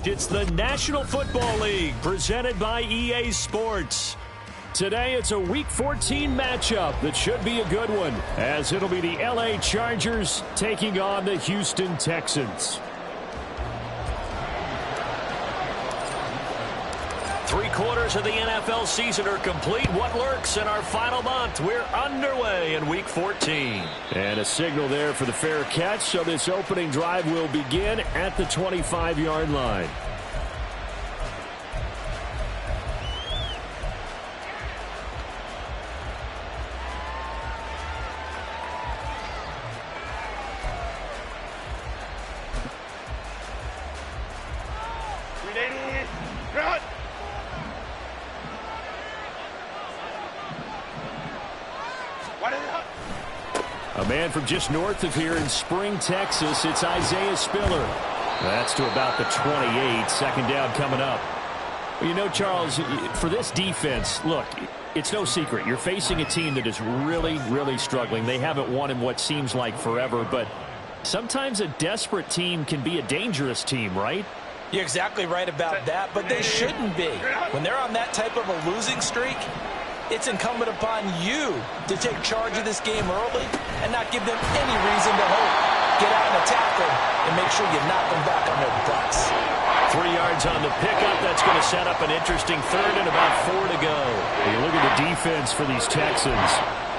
It's the National Football League presented by EA Sports. Today it's a Week 14 matchup that should be a good one, as it'll be the LA Chargers taking on the Houston Texans. 3/4 of the NFL season are complete. What lurks in our final month? We're underway in Week 14. And a signal there for the fair catch, so this opening drive will begin at the 25-yard line. A man from just north of here in Spring, Texas, it's Isaiah Spiller. That's to about the 28, second down coming up. Well, you know, Charles, for this defense, look, it's no secret. You're facing a team that is really, really struggling. They haven't won in what seems like forever, but sometimes a desperate team can be a dangerous team, right? You're exactly right about that, but they shouldn't be. When they're on that type of a losing streak, it's incumbent upon you to take charge of this game early and not give them any reason to hope. Get out and attack them and make sure you knock them back on their butts. 3 yards on the pickup. That's going to set up an interesting third and about 4 to go. You look at the defense for these Texans.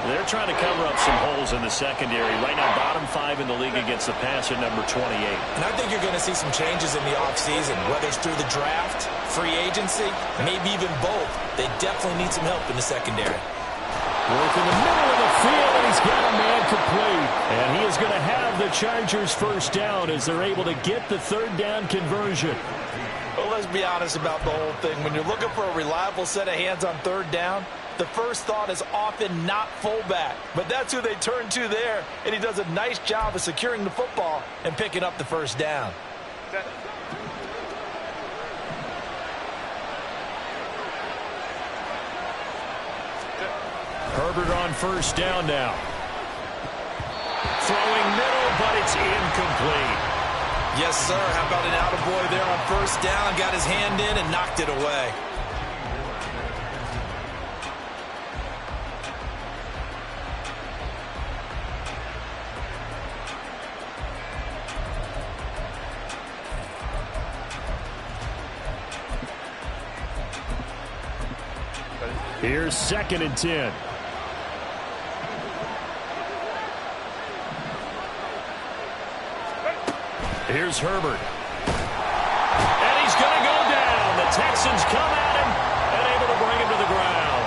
They're trying to cover up some holes in the secondary. Right now, bottom 5 in the league against the pass at number 28. And I think you're going to see some changes in the offseason, whether it's through the draft, free agency, maybe even both. They definitely need some help in the secondary. Work in the middle of the field, and he's got a man complete. And he is going to have the Chargers first down as they're able to get the third down conversion. Well, let's be honest about the whole thing. When you're looking for a reliable set of hands on third down, the first thought is often not fullback. But that's who they turn to there, and he does a nice job of securing the football and picking up the first down. Herbert on first down now. Throwing middle, but it's incomplete. Yes, sir. How about an attaboy there on first down? Got his hand in and knocked it away. Here's 2nd and 10. Here's Herbert. And he's going to go down. The Texans come at him and able to bring him to the ground.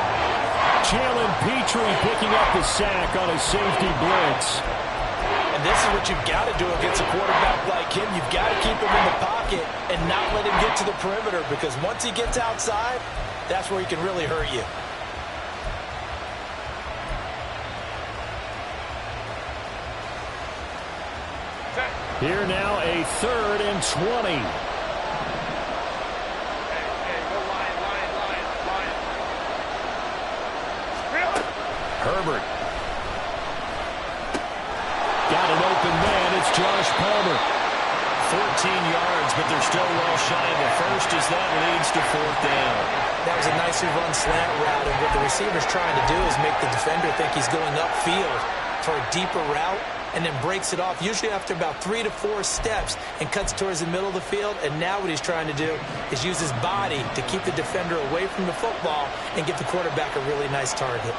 Jalen Petrie picking up the sack on a safety blitz. And this is what you've got to do against a quarterback like him. You've got to keep him in the pocket and not let him get to the perimeter, because once he gets outside, that's where he can really hurt you. Here now, a 3rd and 20. Herbert. Got an open man. It's Josh Palmer. 14 yards, but they're still well shy of the first as that leads to 4th down. That was a nicely run slant route, and what the receiver's trying to do is make the defender think he's going upfield for a deeper route, and then breaks it off, usually after about 3 to 4 steps, and cuts towards the middle of the field. And now what he's trying to do is use his body to keep the defender away from the football and get the quarterback a really nice target.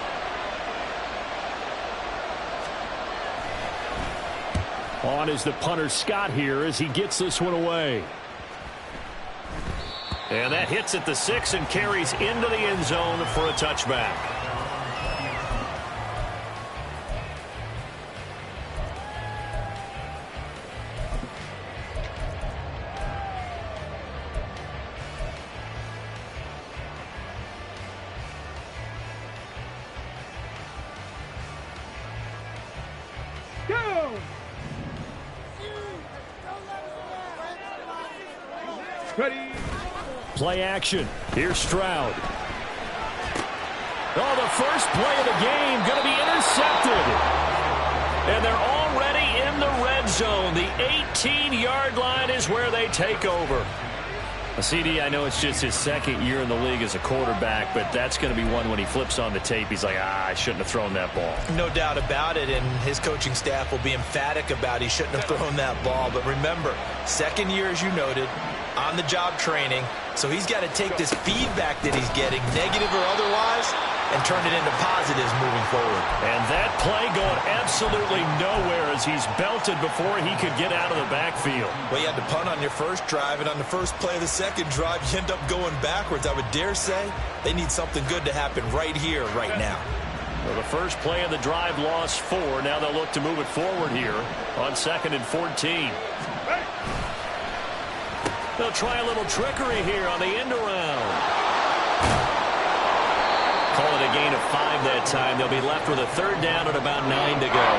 On is the punter Scott here as he gets this one away. And that hits at the 6 and carries into the end zone for a touchback. Play action. Here's Stroud. Oh, the first play of the game going to be intercepted. And they're already in the red zone. The 18-yard line is where they take over. CD, I know it's just his second year in the league as a quarterback, but that's going to be one when he flips on the tape. He's like, I shouldn't have thrown that ball. No doubt about it, and his coaching staff will be emphatic about he shouldn't have thrown that ball. But remember, second year, as you noted, on-the-job training, so he's got to take this feedback that he's getting, negative or otherwise, and turn it into positives moving forward. And that play going absolutely nowhere as he's belted before he could get out of the backfield. Well, you had to punt on your first drive, and on the first play of the second drive, you end up going backwards. I would dare say they need something good to happen right here, right now. Well, the first play of the drive lost 4. Now they'll look to move it forward here on 2nd and 14. They'll try a little trickery here on the end around. Call it a gain of 5 that time. They'll be left with a 3rd down and about 9 to go.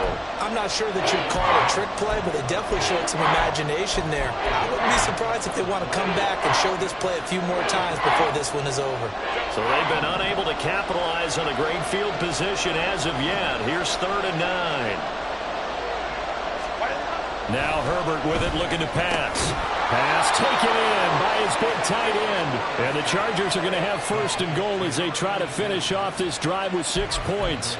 I'm not sure that you'd call it a trick play, but they definitely showed some imagination there. I wouldn't be surprised if they want to come back and show this play a few more times before this one is over. So they've been unable to capitalize on a great field position as of yet. Here's 3rd and 9. Now Herbert with it, looking to pass. Pass taken in by his big tight end. And the Chargers are going to have 1st and goal as they try to finish off this drive with 6 points.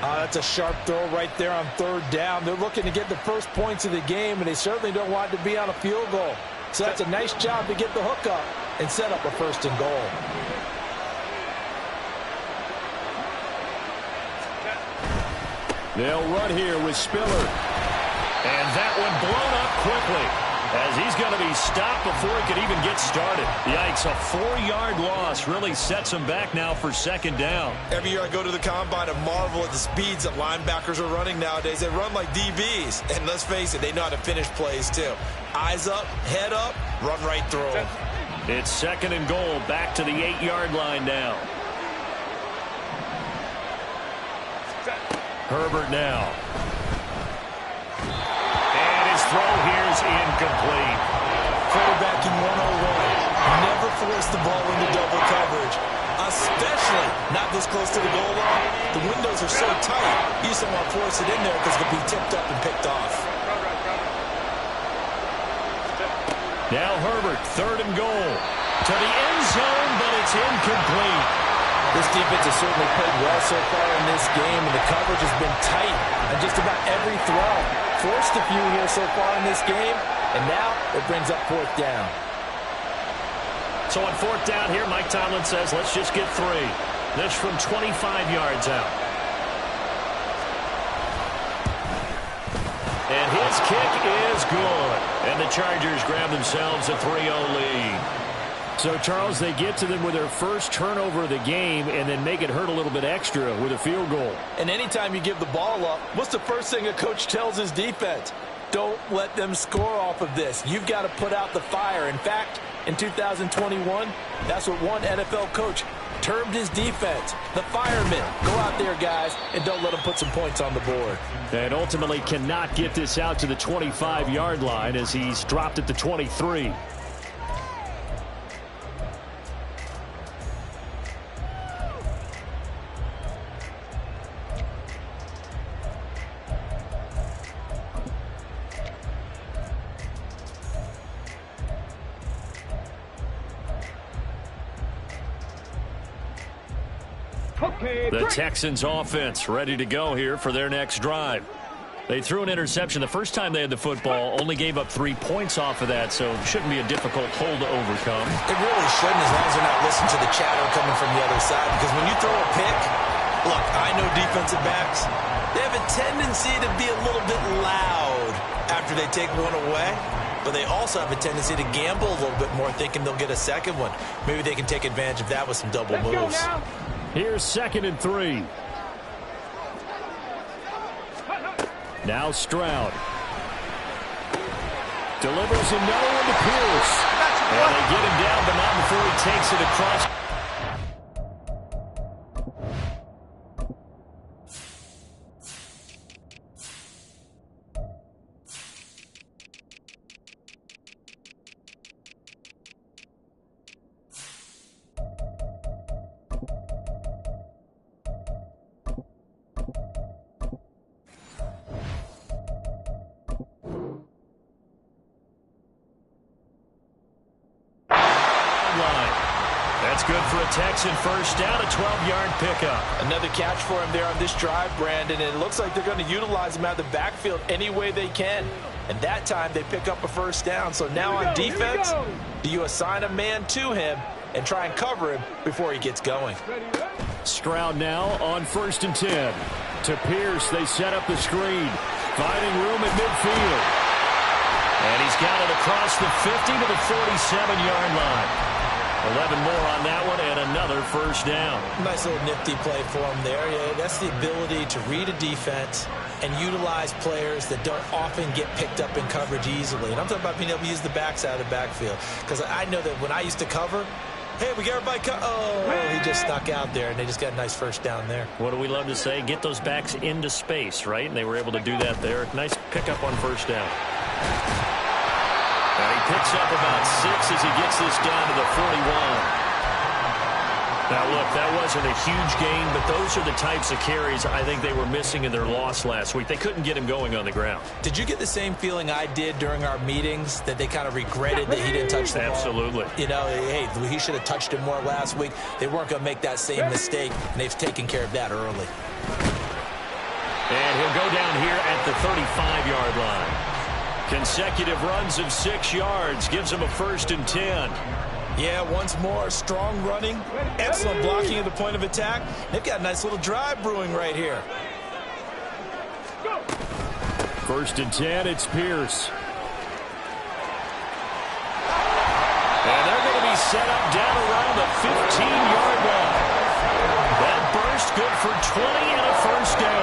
That's a sharp throw right there on 3rd down. They're looking to get the first points of the game, and they certainly don't want it to be on a field goal. So that's a nice job to get the hook up and set up a 1st and goal. They'll run here with Spiller. And that one blown up quickly as he's going to be stopped before he could even get started. Yikes, a 4-yard loss really sets him back now for 2nd down. Every year I go to the combine and marvel at the speeds that linebackers are running nowadays. They run like DBs. And let's face it, they know how to finish plays too. Eyes up, head up, run right through them. It's 2nd and goal, back to the 8-yard line now. Herbert now. Throw here's incomplete. Quarterbacking 101. Never force the ball into double coverage, especially not this close to the goal line. The windows are so tight, you just don't want to force it in there because it'll be tipped up and picked off. Now Herbert, 3rd and goal. To the end zone, but it's incomplete. This defense has certainly played well so far in this game, and the coverage has been tight on just about every throw. Forced a few here so far in this game, and now it brings up 4th down. So on 4th down here, Mike Tomlin says, let's just get 3. This from 25 yards out. And his kick is good. And the Chargers grab themselves a 3-0 lead. So, Charles, they get to them with their first turnover of the game and then make it hurt a little bit extra with a field goal. And anytime you give the ball up, what's the first thing a coach tells his defense? Don't let them score off of this. You've got to put out the fire. In fact, in 2021, that's what one NFL coach termed his defense, the firemen. Go out there, guys, and don't let them put some points on the board. And ultimately cannot get this out to the 25-yard line as he's dropped at the 23. The Texans offense ready to go here for their next drive. They threw an interception the first time they had the football, only gave up 3 points off of that, so it shouldn't be a difficult hole to overcome. It really shouldn't, as long as they're not listening to the chatter coming from the other side, because when you throw a pick, look, I know defensive backs, they have a tendency to be a little bit loud after they take one away, but they also have a tendency to gamble a little bit more, thinking they'll get a second one. Maybe they can take advantage of that with some double moves. Here's 2nd and 3. Now Stroud. Delivers another one to Pierce. And they get him down, but not before he takes it across. That's good for a Texan first down, a 12-yard pickup. Another catch for him there on this drive, Brandon, and it looks like they're going to utilize him out of the backfield any way they can. And that time they pick up a first down. So now on defense, do you assign a man to him and try and cover him before he gets going? Stroud now on 1st and 10. To Pierce, they set up the screen. Finding room at midfield. And he's got it across the 50 to the 47-yard line. 11 more on that one and another first down. Nice little nifty play for him there. Yeah, that's the ability to read a defense and utilize players that don't often get picked up in coverage easily. And I'm talking about being able to use the backside of the backfield. Because I know that when I used to cover, hey, we got everybody oh, he just snuck out there, and they just got a nice first down there. What do we love to say? Get those backs into space, right? And they were able to do that there. Nice pickup on first down. And he picks up about 6 as he gets this down to the 41. Now, look, that wasn't a huge gain, but those are the types of carries I think they were missing in their loss last week. They couldn't get him going on the ground. Did you get the same feeling I did during our meetings, that they kind of regretted that he didn't touch the ball? Absolutely. You know, hey, he should have touched it more last week. They weren't going to make that same mistake, and they've taken care of that early. And he'll go down here at the 35-yard line. Consecutive runs of 6 yards gives him a 1st and 10. Yeah, once more, strong running, excellent blocking at the point of attack. They've got a nice little drive brewing right here. 1st and 10, it's Pierce. And they're going to be set up down around the 15-yard line. That burst good for 20 and a first down.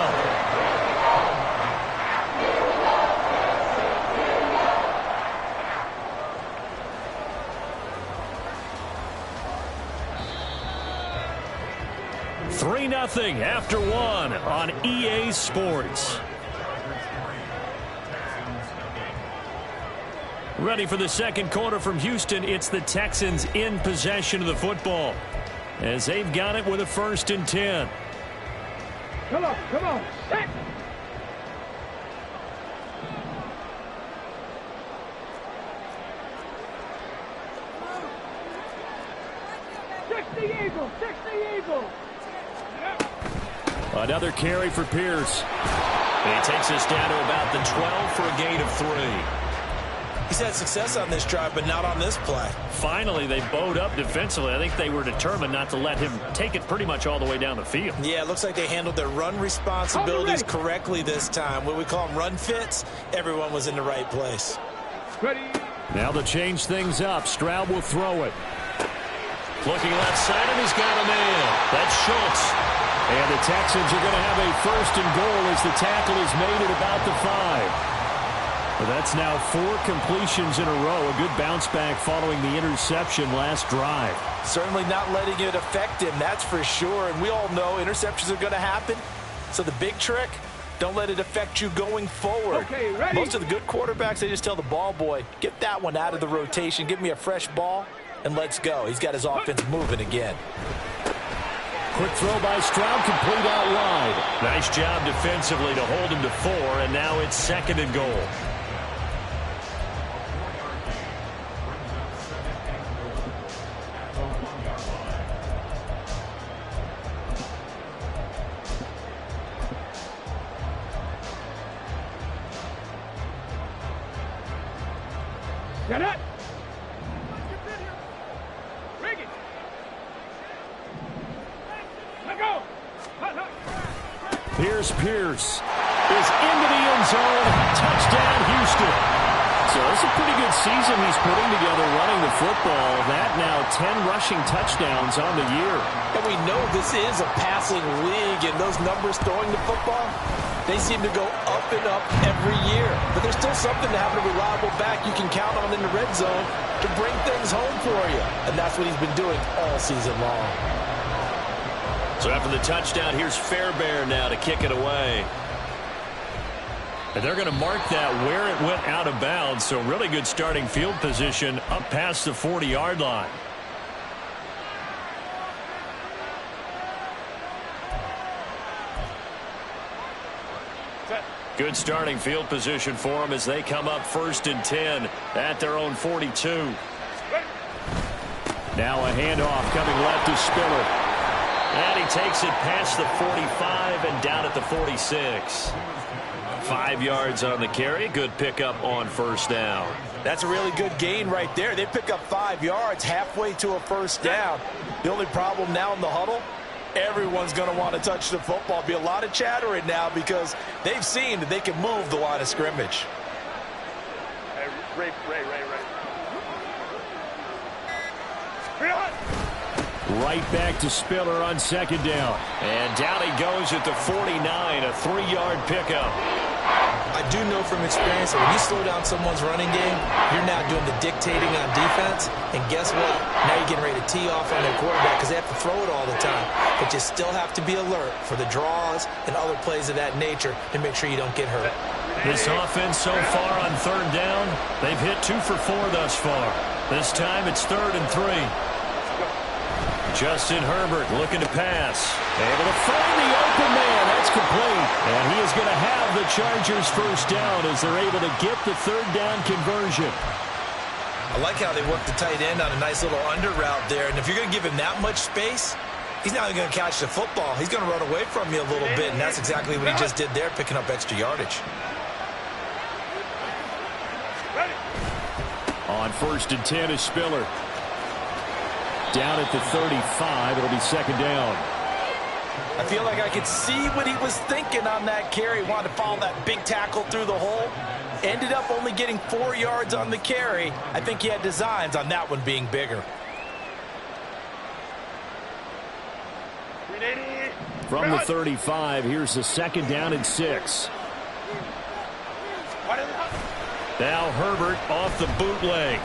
Nothing after 1 on EA Sports. Ready for the second quarter from Houston. It's the Texans in possession of the football as they've got it with a 1st and 10. Come on, come on. Set. Six the Eagles, six the Eagles. Another carry for Pierce. And he takes us down to about the 12 for a gain of 3. He's had success on this drive, but not on this play. Finally, they bowed up defensively. I think they were determined not to let him take it pretty much all the way down the field. Yeah, it looks like they handled their run responsibilities correctly this time. What we call them run fits, everyone was in the right place. Ready. Now to change things up, Stroud will throw it. Looking left side, and he's got a man. That's Schultz. And the Texans are going to have a 1st and goal as the tackle is made at about the 5. Well, that's now 4 completions in a row. A good bounce back following the interception last drive. Certainly not letting it affect him, that's for sure. And we all know interceptions are going to happen. So the big trick, don't let it affect you going forward. Okay, ready. Most of the good quarterbacks, they just tell the ball boy, get that one out of the rotation, give me a fresh ball, and let's go. He's got his offense moving again. Quick throw by Stroud, complete out wide. Nice job defensively to hold him to 4, and now it's 2nd and goal. Get it. Rig it. Let go. Here's Pierce. Is into the end zone. Touchdown, Houston. So it's a pretty good season he's putting together running the football. That now 10 rushing touchdowns on the year. And we know this is a passing league, and those numbers throwing the football, they seem to go up and up every year. But there's still something to having a reliable back you can count on in the red zone to bring things home for you. And that's what he's been doing all season long. So after the touchdown, here's Fairbairn now to kick it away. And they're going to mark that where it went out of bounds. So really good starting field position up past the 40-yard line. Good starting field position for them as they come up 1st and 10 at their own 42. Now a handoff coming left to Spiller. And he takes it past the 45 and down at the 46. 5 yards on the carry. Good pickup on first down. That's a really good gain right there. They pick up 5 yards halfway to a first down. The only problem now in the huddle, everyone's going to want to touch the football. Be a lot of chatter right now because they've seen that they can move the line of scrimmage. Ray. Right back to Spiller on second down. And down he goes at the 49, a 3-yard pickup. I do know from experience that when you slow down someone's running game, you're now doing the dictating on defense. And guess what? Now you're getting ready to tee off on their quarterback because they have to throw it all the time. But you still have to be alert for the draws and other plays of that nature to make sure you don't get hurt. This offense so far on third down, they've hit 2 for 4 thus far. This time it's 3rd and 3. Justin Herbert looking to pass. Able to find the open man. That's complete. And he is going to have the Chargers first down as they're able to get the 3rd down conversion. I like how they work the tight end on a nice little under route there. And if you're going to give him that much space, he's not going to catch the football. He's going to run away from you a little bit. And that's exactly what he just did there, picking up extra yardage. On 1st and 10 is Spiller. Down at the 35, it'll be 2nd down. I feel like I could see what he was thinking on that carry. Wanted to follow that big tackle through the hole. Ended up only getting 4 yards on the carry. I think he had designs on that one being bigger. From the 35, here's the 2nd down and 6. Now Herbert off the bootleg.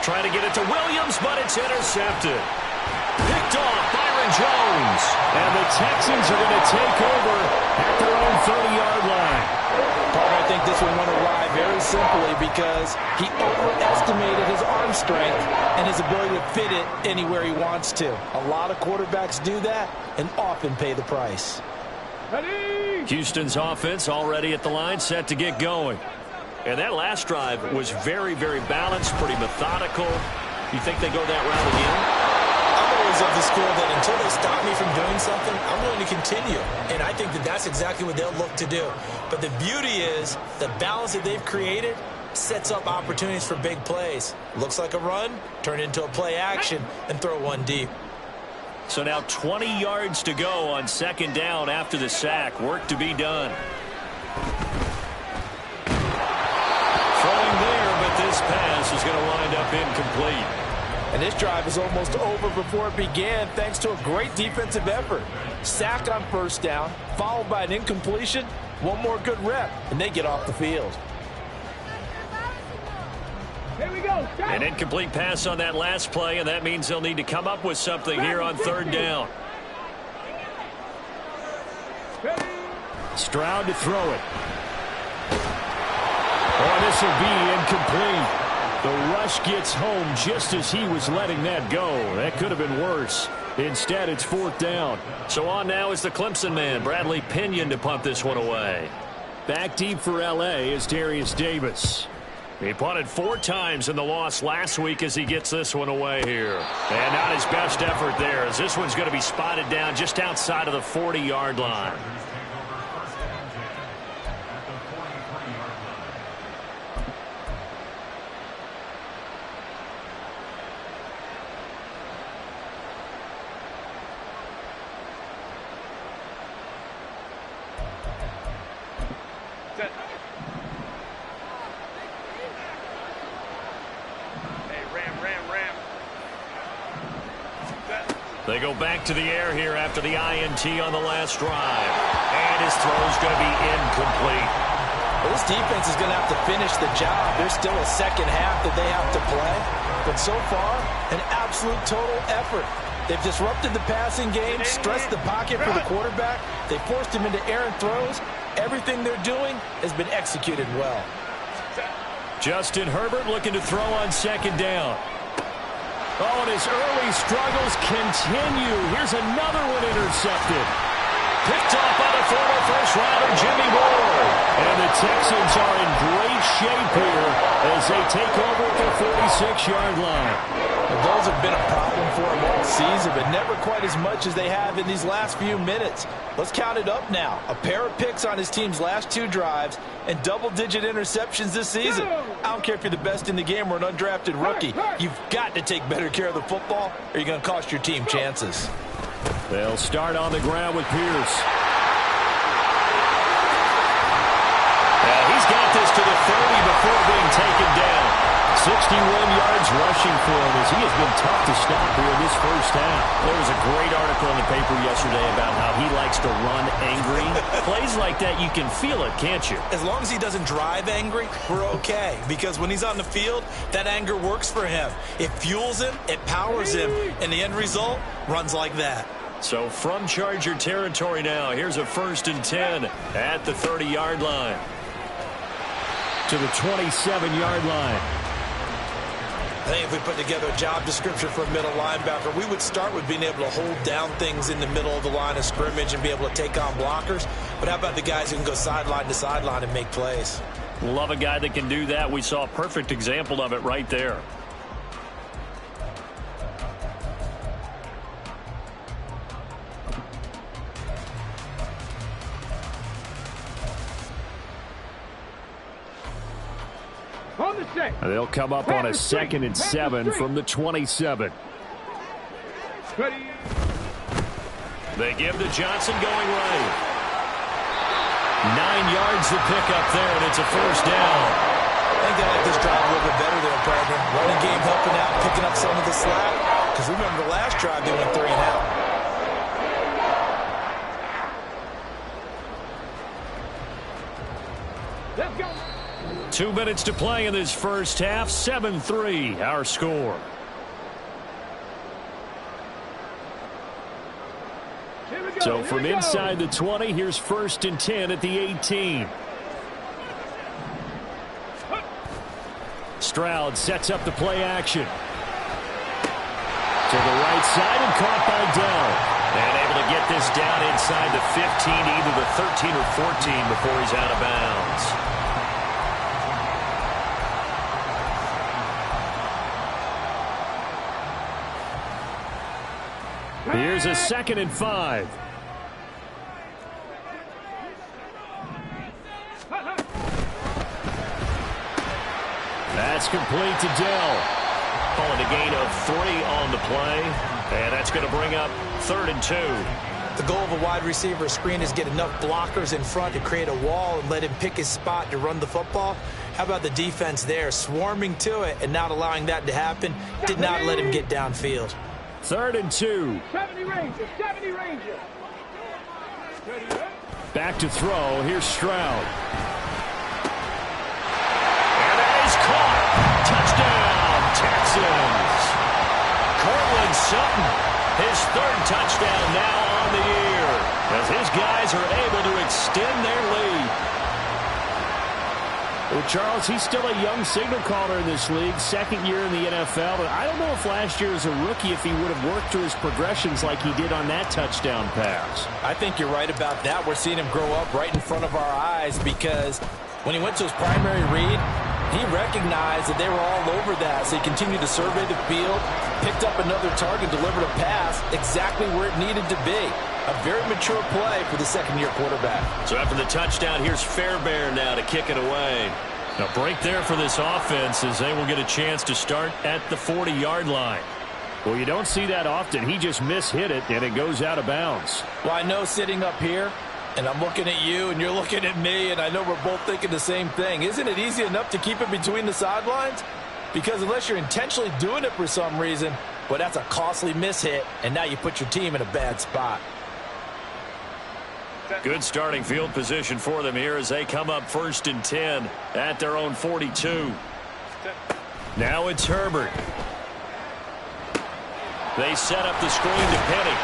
Trying to get it to Williams, but it's intercepted. Picked off Byron Jones. And the Texans are going to take over at their own 30-yard line. I think this one went awry very simply because he overestimated his arm strength and his ability to fit it anywhere he wants to. A lot of quarterbacks do that and often pay the price. Houston's offense already at the line, set to get going. And that last drive was very, very balanced, pretty methodical. You think they go that route again? I'm always of the school that until they stop me from doing something, I'm willing to continue. And I think that that's exactly what they'll look to do. But the beauty is the balance that they've created sets up opportunities for big plays. Looks like a run, turn into a play action, and throw one deep. So now 20 yards to go on 2nd down after the sack. Work to be done. Throwing there, but this pass is going to wind up incomplete. And this drive is almost over before it began thanks to a great defensive effort. Sack on 1st down, followed by an incompletion. One more good rep, and they get off the field. Here we go. An incomplete pass on that last play, and that means they'll need to come up with something here on 3rd down. Stroud to throw it. Oh, this will be incomplete. The rush gets home just as he was letting that go. That could have been worse. Instead, it's 4th down. So on now is the Clemson man, Bradley Pinion, to punt this one away. Back deep for L.A. is Darius Davis. He punted 4 times in the loss last week as he gets this one away here. And not his best effort there, as this one's going to be spotted down just outside of the 40-yard line. They go back to the air here after the INT on the last drive. And his throw's going to be incomplete. Well, this defense is going to have to finish the job. There's still a second half that they have to play. But so far, an absolute total effort. They've disrupted the passing game, stressed the pocket for the quarterback. They forced him into errant throws. Everything they're doing has been executed well. Justin Herbert looking to throw on 2nd down. Oh, and his early struggles continue. Here's another one intercepted. Picked off by the former first-rounder Jimmy Ward. And the Texans are in great shape here as they take over at their 46-yard line. Well, those have been a problem for them all season, but never quite as much as they have in these last few minutes. Let's count it up now. A pair of picks on his team's last 2 drives and double-digit interceptions this season. I don't care if you're the best in the game or an undrafted rookie. You've got to take better care of the football or you're going to cost your team chances. They'll start on the ground with Pierce. He's got this to the 30 before being taken down. 61 yards rushing for him as he has been tough to stop here in this first half. There was a great article in the paper yesterday about how he likes to run angry. Plays like that, you can feel it, can't you? As long as he doesn't drive angry, we're okay. Because when he's on the field, that anger works for him. It fuels him, it powers him, and the end result runs like that. So from Charger territory now, here's a 1st and 10 at the 30-yard line. To the 27-yard line. I think if we put together a job description for a middle linebacker, we would start with being able to hold down things in the middle of the line of scrimmage and be able to take on blockers. But how about the guys who can go sideline to sideline and make plays? Love a guy that can do that. We saw a perfect example of it right there. They'll come up on a 2nd and 7 from the 27. They give to Johnson going right. 9 yards to pick up there, and it's a 1st down. I think they like this drive a little bit better there, partner. Running game helping out, picking up some of the slack. Because remember the last drive, they went 3 and out. Let's go. 2 minutes to play in this first half. 7-3, our score. So from inside the 20, here's 1st and 10 at the 18. Stroud sets up the play action. To the right side and caught by Dell. And able to get this down inside the 15, either the 13 or 14 before he's out of bounds. Here's a 2nd and 5. That's complete to Dell. Calling a gain of 3 on the play. And that's going to bring up 3rd and 2. The goal of a wide receiver screen is get enough blockers in front to create a wall and let him pick his spot to run the football. How about the defense there, swarming to it and not allowing that to happen? Did not let him get downfield. 3rd and 2. 70 Rangers, 70 Rangers. Back to throw. Here's Stroud. And that is caught. Touchdown, Texans. Cortland Sutton, his 3rd touchdown now on the year, as his guys are able to extend their lead. Well, Charles, he's still a young signal caller in this league, 2nd year in the NFL, but I don't know if last year as a rookie if he would have worked through his progressions like he did on that touchdown pass. I think you're right about that. We're seeing him grow up right in front of our eyes because when he went to his primary read, he recognized that they were all over that, so he continued to survey the field, picked up another target, delivered a pass exactly where it needed to be. A very mature play for the 2nd-year quarterback. So after the touchdown, here's Fairbairn now to kick it away. A break there for this offense as they will get a chance to start at the 40-yard line. Well, you don't see that often. He just mishit it, and it goes out of bounds. Well, I know sitting up here, and I'm looking at you, and you're looking at me, and I know we're both thinking the same thing. Isn't it easy enough to keep it between the sidelines? Because unless you're intentionally doing it for some reason, well, that's a costly mishit, and now you put your team in a bad spot. Good starting field position for them here as they come up 1st and 10 at their own 42. Now it's Herbert. They set up the screen to Penny.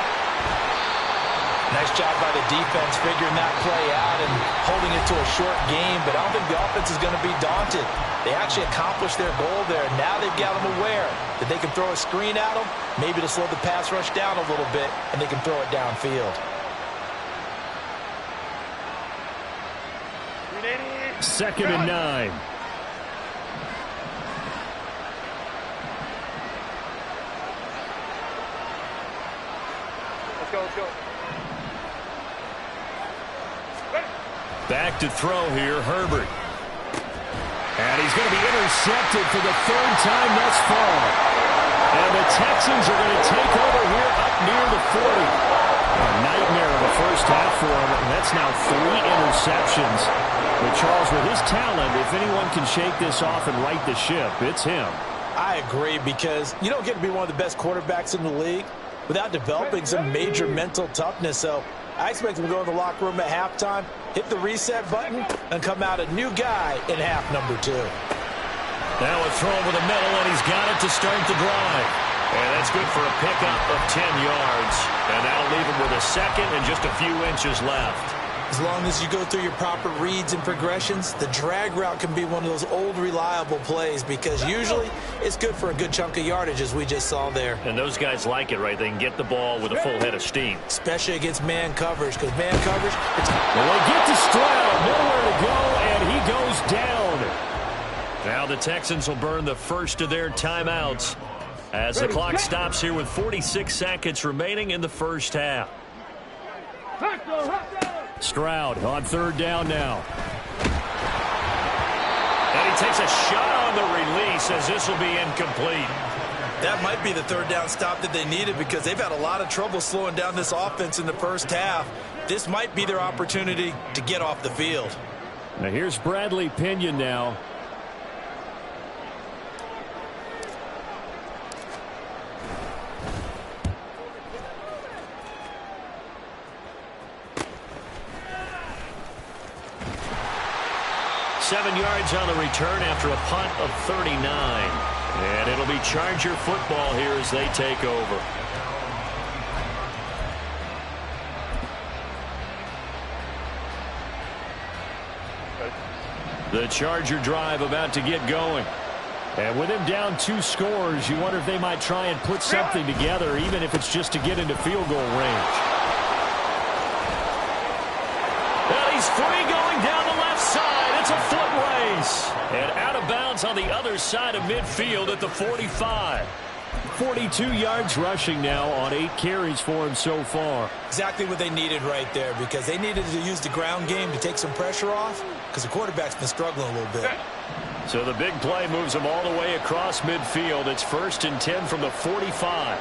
Nice job by the defense figuring that play out and holding it to a short game, but I don't think the offense is going to be daunted. They actually accomplished their goal there. Now they've got them aware that they can throw a screen at them, maybe to slow the pass rush down a little bit, and they can throw it downfield. 2nd and 9. Let's go, let's go. Back to throw here, Herbert. And he's going to be intercepted for the 3rd time thus far. And the Texans are going to take over here up near the 40. A nightmare of the first half for him, and that's now 3 interceptions. But Charles, with his talent, if anyone can shake this off and right the ship, it's him. I agree, because you don't get to be one of the best quarterbacks in the league without developing some major mental toughness. So I expect him to go in the locker room at halftime, hit the reset button, and come out a new guy in half number 2. Now a throw over the middle, and he's got it to start the drive. And that's good for a pickup of 10 yards. And that'll leave him with a 2nd and just a few inches left. As long as you go through your proper reads and progressions, the drag route can be one of those old reliable plays, because usually it's good for a good chunk of yardage, as we just saw there. And those guys like it, right? They can get the ball with a full head of steam. Especially against man coverage, because man coverage... Well, they get to Stroud, nowhere to go, and he goes down. Now the Texans will burn the first of their timeouts as the clock stops here with 46 seconds remaining in the first half. Stroud on 3rd down now. And he takes a shot on the release, as this will be incomplete. That might be the 3rd down stop that they needed, because they've had a lot of trouble slowing down this offense in the first half. This might be their opportunity to get off the field. Now here's Bradley Pinion now. Seven yards on the return after a punt of 39. And it'll be Charger football here as they take over. The Charger drive about to get going. And with him down 2 scores, you wonder if they might try and put something together, even if it's just to get into field goal range. Well, he's free going down the left side. It's a foot race. And out of bounds on the other side of midfield at the 45. 42 yards rushing now on 8 carries for him so far. Exactly what they needed right there, because they needed to use the ground game to take some pressure off, because the quarterback's been struggling a little bit. So the big play moves him all the way across midfield. It's 1st and 10 from the 45.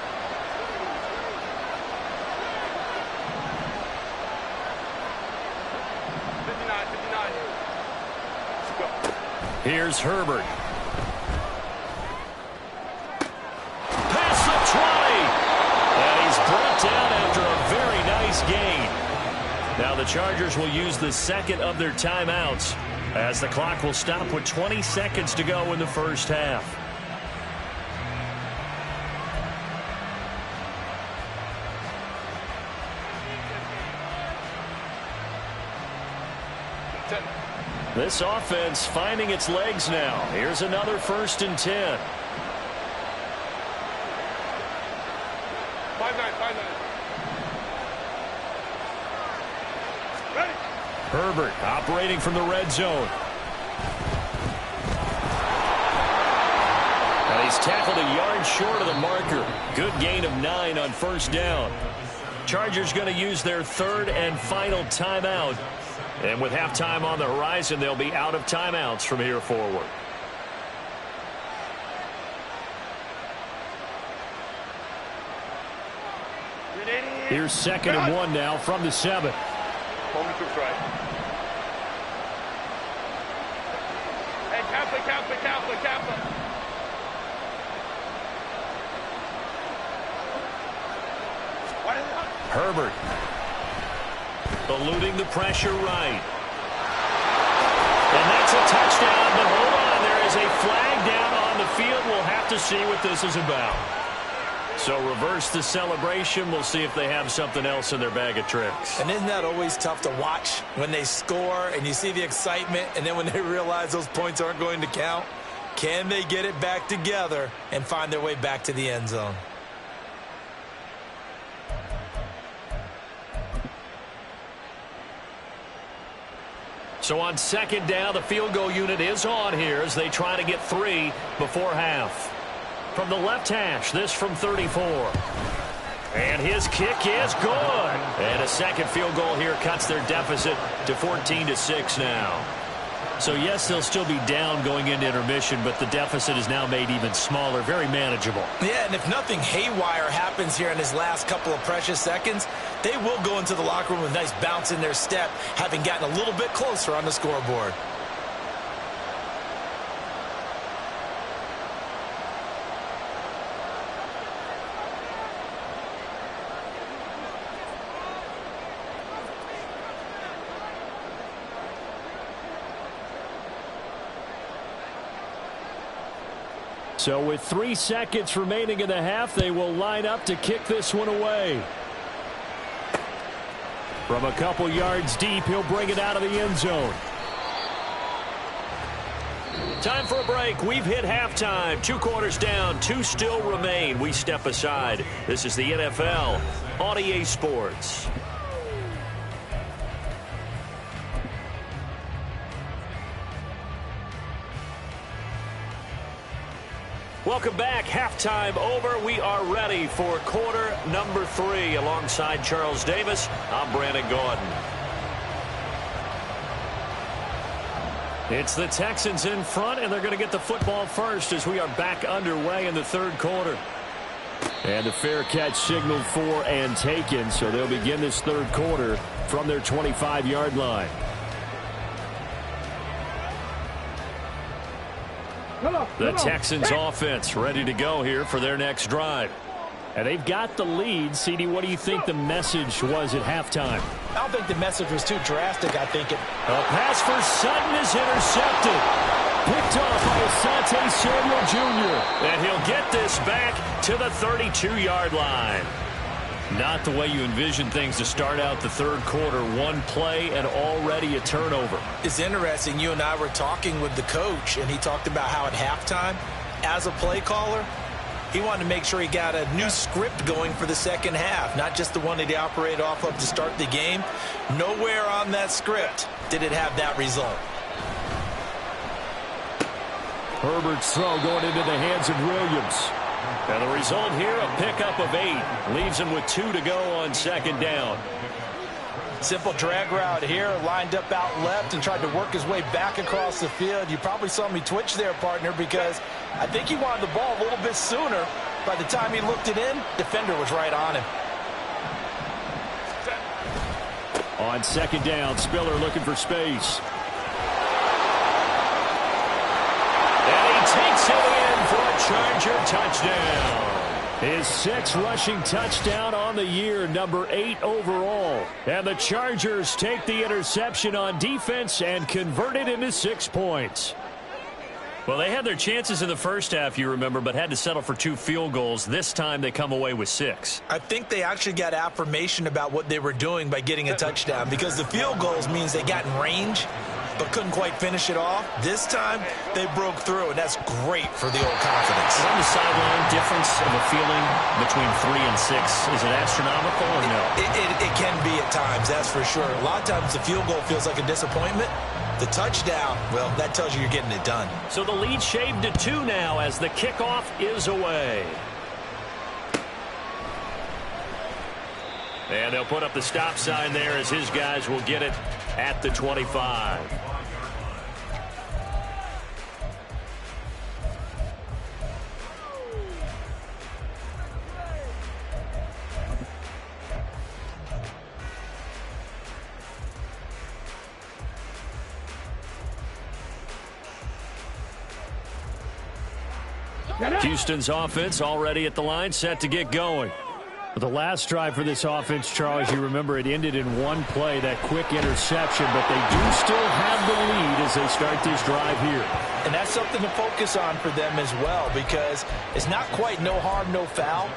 Here's Herbert. Past the 20. And he's brought down after a very nice gain. Now the Chargers will use the 2nd of their timeouts, as the clock will stop with 20 seconds to go in the first half. This offense finding its legs now. Here's another 1st and 10. 5-9. Ready. Herbert operating from the red zone. And he's tackled a yard short of the marker. Good gain of 9 on 1st down. Chargers going to use their 3rd and final timeout. And with halftime on the horizon, they'll be out of timeouts from here forward. Here's 2nd and 1 now from the 7. Home to right. Hey, Kappa. Herbert eluding the pressure right. And that's a touchdown, but hold on, there is a flag down on the field. We'll have to see what this is about. So reverse the celebration. We'll see if they have something else in their bag of tricks. And isn't that always tough to watch when they score and you see the excitement, and then when they realize those points aren't going to count? Can they get it back together and find their way back to the end zone? So on second down, the field goal unit is on here as they try to get 3 before half. From the left hash, this from 34. And his kick is good. And a second field goal here cuts their deficit to 14-6 now. So, yes, they'll still be down going into intermission, but the deficit is now made even smaller, very manageable. Yeah, and if nothing haywire happens here in his last couple of precious seconds, they will go into the locker room with a nice bounce in their step, having gotten a little bit closer on the scoreboard. So with 3 seconds remaining in the half, they will line up to kick this one away. From a couple yards deep, he'll bring it out of the end zone. Time for a break. We've hit halftime. 2 quarters down, 2 still remain. We step aside. This is the NFL on EA Sports. Welcome back. Halftime over. We are ready for quarter number 3. Alongside Charles Davis, I'm Brandon Gordon. It's the Texans in front, and they're going to get the football first as we are back underway in the third quarter. And the fair catch signaled for and taken, so they'll begin this third quarter from their 25-yard line. The Texans offense ready to go here for their next drive. And they've got the lead. CD, what do you think the message was at halftime? I don't think the message was too drastic. I think a pass for Sutton is intercepted. Picked off by Asante Samuel Jr. And he'll get this back to the 32-yard line. Not the way you envision things to start out the third quarter. One play and already a turnover. It's interesting. You and I were talking with the coach, and he talked about how at halftime, as a play caller, he wanted to make sure he got a new script going for the second half, not just the one that he operated off of to start the game. Nowhere on that script did it have that result. Herbert's throw going into the hands of Williams. And the result here, a pickup of 8. Leaves him with 2 to go on second down. Simple drag route here, lined up out left and tried to work his way back across the field. You probably saw me twitch there, partner, because I think he wanted the ball a little bit sooner. By the time he looked it in, defender was right on him. On second down, Spiller looking for space. And he takes it in for a Charger touchdown. His 6th rushing touchdown on the year, number 8 overall. And the Chargers take the interception on defense and convert it into 6 points. Well, they had their chances in the first half, you remember, but had to settle for 2 field goals. This time they come away with 6. I think they actually got affirmation about what they were doing by getting a touchdown, because the field goals means they got in range but couldn't quite finish it off. This time, they broke through, and that's great for the old confidence. On the sideline, difference of a feeling between 3 and 6, is it astronomical or no? It can be at times, that's for sure. A lot of times the field goal feels like a disappointment. The touchdown, well, that tells you you're getting it done. So the lead shaved to 2 now as the kickoff is away. And they'll put up the stop sign there as his guys will get it at the 25. Houston's offense already at the line, set to get going. The last drive for this offense, Charles, you remember it ended in 1 play, that quick interception, but they do still have the lead as they start this drive here. And that's something to focus on for them as well, because it's not quite no harm, no foul,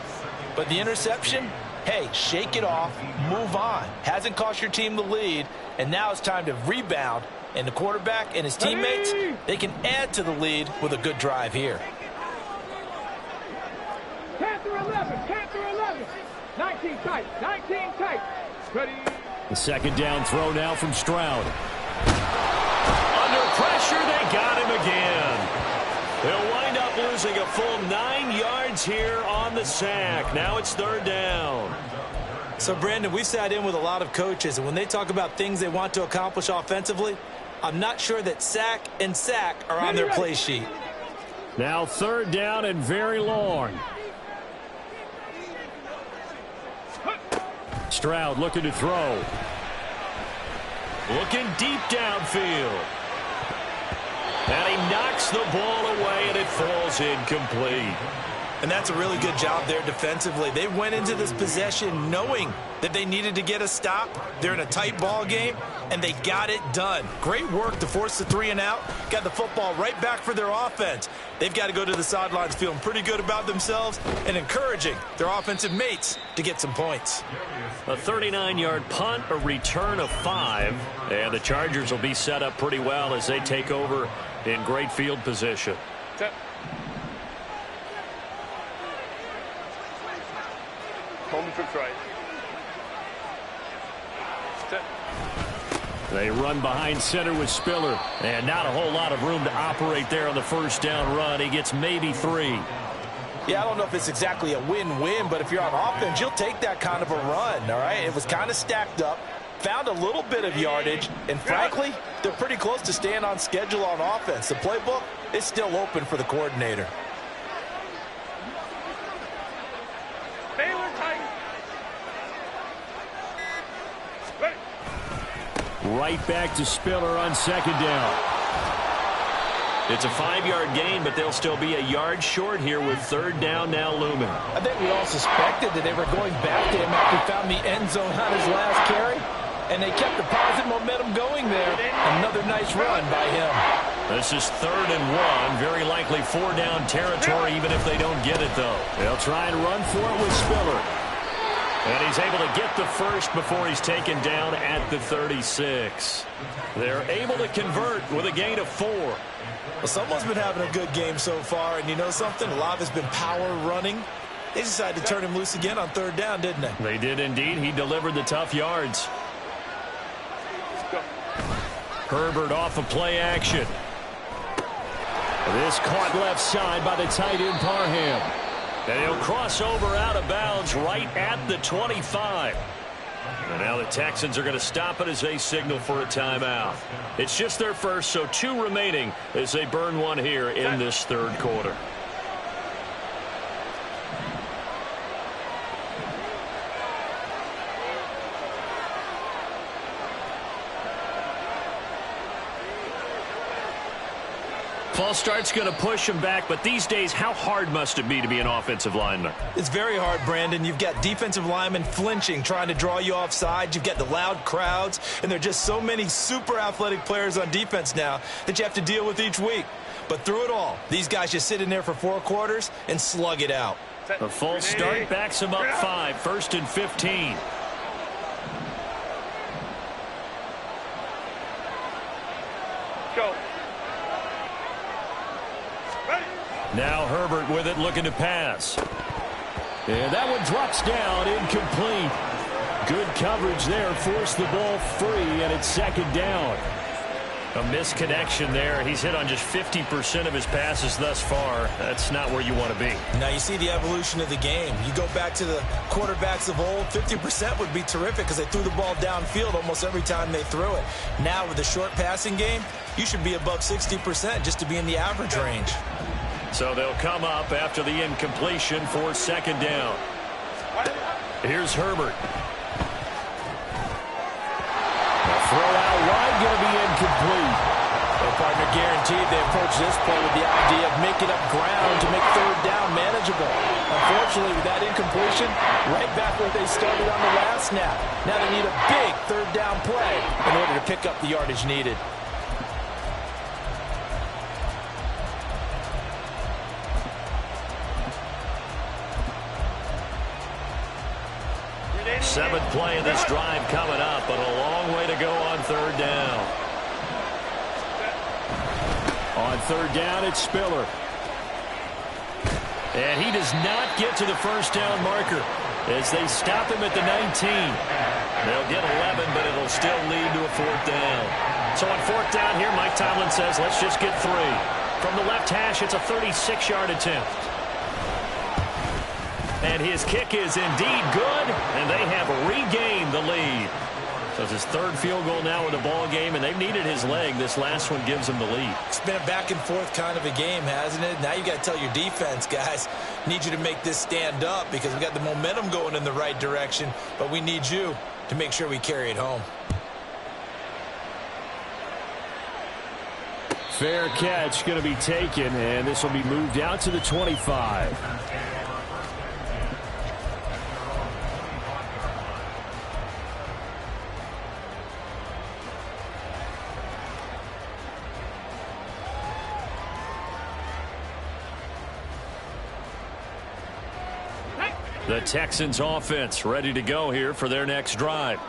but the interception, hey, shake it off, move on. Hasn't cost your team the lead, and now it's time to rebound, and the quarterback and his teammates, they can add to the lead with a good drive here. Panther 11, Panther 11. 19 tight, 19 tight. Ready. The second down throw now from Stroud. pressure. They got him again. They'll wind up losing a full 9 yards here on the sack. Now it's third down. So, Brandon, we've sat in with a lot of coaches, and when they talk about things they want to accomplish offensively, I'm not sure that sack and sack are on their play sheet. Now third down and very long. Stroud looking to throw. Looking deep downfield. And he knocks the ball away, and it falls incomplete. And that's a really good job there defensively. They went into this possession knowing that they needed to get a stop. They're in a tight ball game, and they got it done. Great work to force the 3 and out. Got the football right back for their offense. They've got to go to the sidelines feeling pretty good about themselves and encouraging their offensive mates to get some points. A 39-yard punt, a return of 5, and the Chargers will be set up pretty well as they take over in great field position. Coleman trips right. They run behind center with Spiller, and not a whole lot of room to operate there on the first down run. He gets maybe 3. Yeah, I don't know if it's exactly a win-win, but if you're on offense, you'll take that kind of a run, all right? It was kind of stacked up, found a little bit of yardage, and frankly, they're pretty close to staying on schedule on offense. The playbook is still open for the coordinator. Baylor tight. Right back to Spiller on second down. It's a 5-yard gain, but they'll still be a yard short here with third down now looming. I think we all suspected that they were going back to him after he found the end zone on his last carry, and they kept the positive momentum going there. Another nice run by him. This is 3rd and 1, very likely 4-down territory even if they don't get it, though. They'll try and run for it with Spiller. And he's able to get the first before he's taken down at the 36. They're able to convert with a gain of 4. Well, someone's been having a good game so far, and you know something? A lot has been power running. They decided to turn him loose again on third down, didn't they? They did indeed. He delivered the tough yards. Herbert off of play action. This caught left side by the tight end Parham. And he'll cross over out of bounds right at the 25. And now the Texans are going to stop it as they signal for a timeout. It's just their first, so 2 remaining as they burn one here in this third quarter. False start's going to push him back, but these days, how hard must it be to be an offensive lineman? It's very hard, Brandon. You've got defensive linemen flinching, trying to draw you offside. You've got the loud crowds, and there are just so many super athletic players on defense now that you have to deal with each week. But through it all, these guys just sit in there for 4 quarters and slug it out. A false start backs him up 5, 1st and 15. Go. Now Herbert with it, looking to pass. And that one drops down, incomplete. Good coverage there, forced the ball free, and it's second down. A misconnection there. He's hit on just 50% of his passes thus far. That's not where you want to be. Now you see the evolution of the game. You go back to the quarterbacks of old, 50% would be terrific because they threw the ball downfield almost every time they threw it. Now with the short passing game, you should be above 60% just to be in the average range. So they'll come up after the incompletion for second down. Here's Herbert. The throw out wide going to be incomplete. Their partner guaranteed they approach this play with the idea of making up ground to make third down manageable. Unfortunately, with that incompletion, right back where they started on the last snap. Now they need a big third down play in order to pick up the yardage needed. 7th play of this drive coming up, but a long way to go on third down. On third down, it's Spiller. And he does not get to the first down marker as they stop him at the 19. They'll get 11, but it'll still lead to a 4th down. So on fourth down here, Mike Tomlin says, let's just get 3. From the left hash, it's a 36-yard attempt. And his kick is indeed good, and they have regained the lead. So it's his 3rd field goal now in the ball game, and they've needed his leg. This last one gives him the lead. It's been a back-and-forth kind of a game, hasn't it? Now you got to tell your defense, guys, need you to make this stand up because we got the momentum going in the right direction, but we need you to make sure we carry it home. Fair catch going to be taken, and this will be moved out to the 25. The Texans offense ready to go here for their next drive.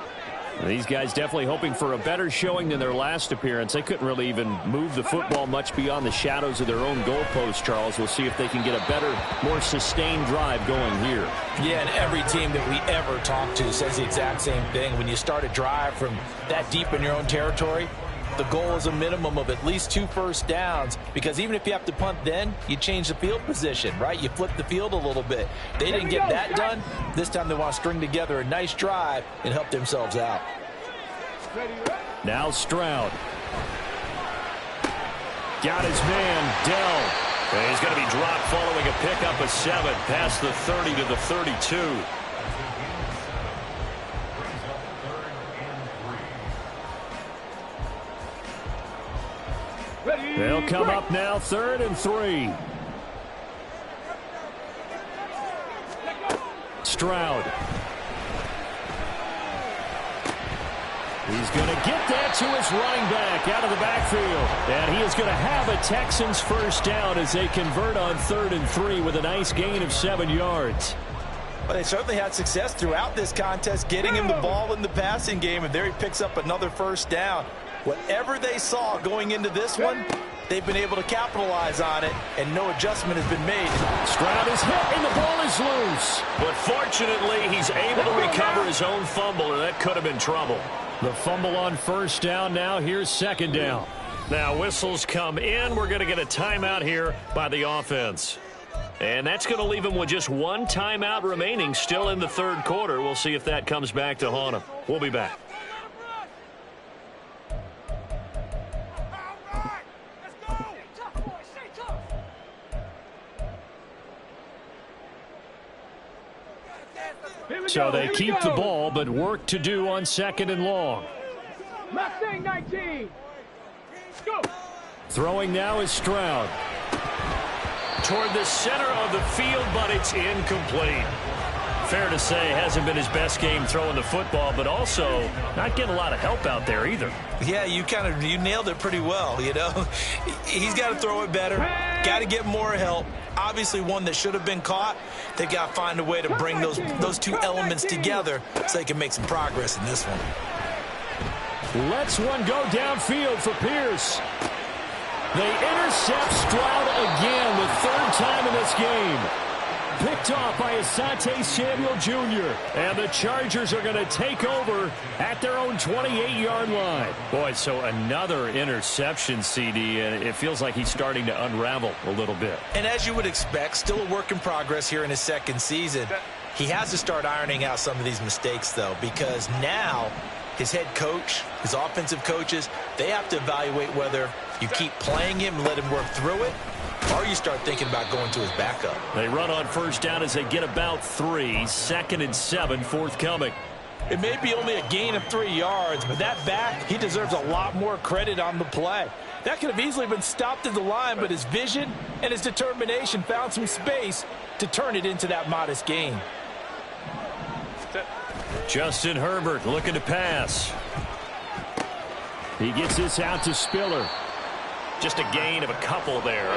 These guys definitely hoping for a better showing than their last appearance. They couldn't really even move the football much beyond the shadows of their own goalpost, Charles. We'll see if they can get a better, more sustained drive going here. Yeah, and every team that we ever talk to says the exact same thing. When you start a drive from that deep in your own territory, the goal is a minimum of at least 2 first downs, because even if you have to punt then, you change the field position, right? You flip the field a little bit. They didn't get that done. This time they want to string together a nice drive and help themselves out. Now Stroud. Got his man, Dell. And he's going to be dropped following a pickup of 7 past the 30 to the 32. They'll come up now 3rd and 3. Stroud. He's going to get that to his running back out of the backfield. And he is going to have a Texans first down as they convert on 3rd and 3 with a nice gain of 7 yards. Well, they certainly had success throughout this contest getting him the ball in the passing game, and there he picks up another first down. Whatever they saw going into this one, they've been able to capitalize on it, and no adjustment has been made. Stroud is hit, and the ball is loose. But fortunately, he's able to recover his own fumble, or that could have been trouble. The fumble on first down now. Here's 2nd down. Now whistles come in. We're going to get a timeout here by the offense. And that's going to leave him with just 1 timeout remaining still in the 3rd quarter. We'll see if that comes back to haunt him. We'll be back. So they keep the ball, but work to do on 2nd and long. Mustang 19. Go. Throwing now is Stroud. Toward the center of the field, but it's incomplete. Fair to say, hasn't been his best game throwing the football, but also not getting a lot of help out there either. Yeah, you nailed it pretty well, you know. He's got to throw it better, got to get more help. Obviously one that should have been caught. They've got to find a way to bring those 2 elements together so they can make some progress in this one. Lets one go downfield for Pierce. They intercept Stroud again, the 3rd time in this game. Picked off by Asante Samuel Jr. And the Chargers are going to take over at their own 28-yard line. Boy, so another interception, CD, and it feels like he's starting to unravel a little bit. And as you would expect, still a work in progress here in his 2nd season. He has to start ironing out some of these mistakes, though, because now his head coach, his offensive coaches, they have to evaluate whether you keep playing him and let him work through it, or you start thinking about going to his backup. They run on first down as they get about 3. 2nd and 7 forthcoming. It may be only a gain of 3 yards, but that back, he deserves a lot more credit on the play. That could have easily been stopped at the line, but his vision and his determination found some space to turn it into that modest gain. Justin Herbert looking to pass. He gets this out to Spiller. Just a gain of a couple there.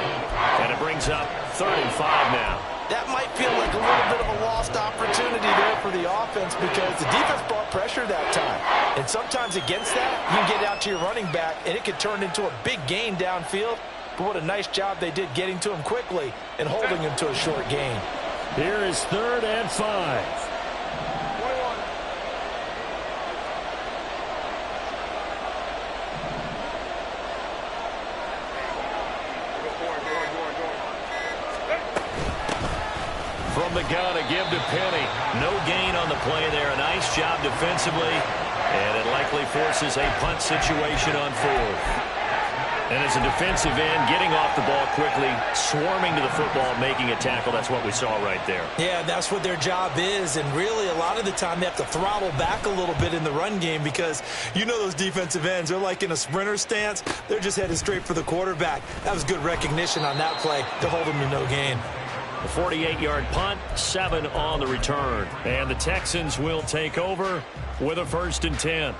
And it brings up 3rd and 5 now. That might feel like a little bit of a lost opportunity there for the offense because the defense brought pressure that time. And sometimes against that, you get out to your running back, and it could turn into a big gain downfield. But what a nice job they did getting to him quickly and holding him to a short gain. Here is 3rd and 5. from the gun, a give to Penny. No gain on the play there. A nice job defensively, and it likely forces a punt situation on fourth. And as a defensive end, getting off the ball quickly, swarming to the football, making a tackle, that's what we saw right there. Yeah, that's what their job is, and really a lot of the time they have to throttle back a little bit in the run game because you know those defensive ends, they're like in a sprinter stance. They're just headed straight for the quarterback. That was good recognition on that play to hold them to no gain. A 48-yard punt, 7 on the return. And the Texans will take over with a 1st and 10.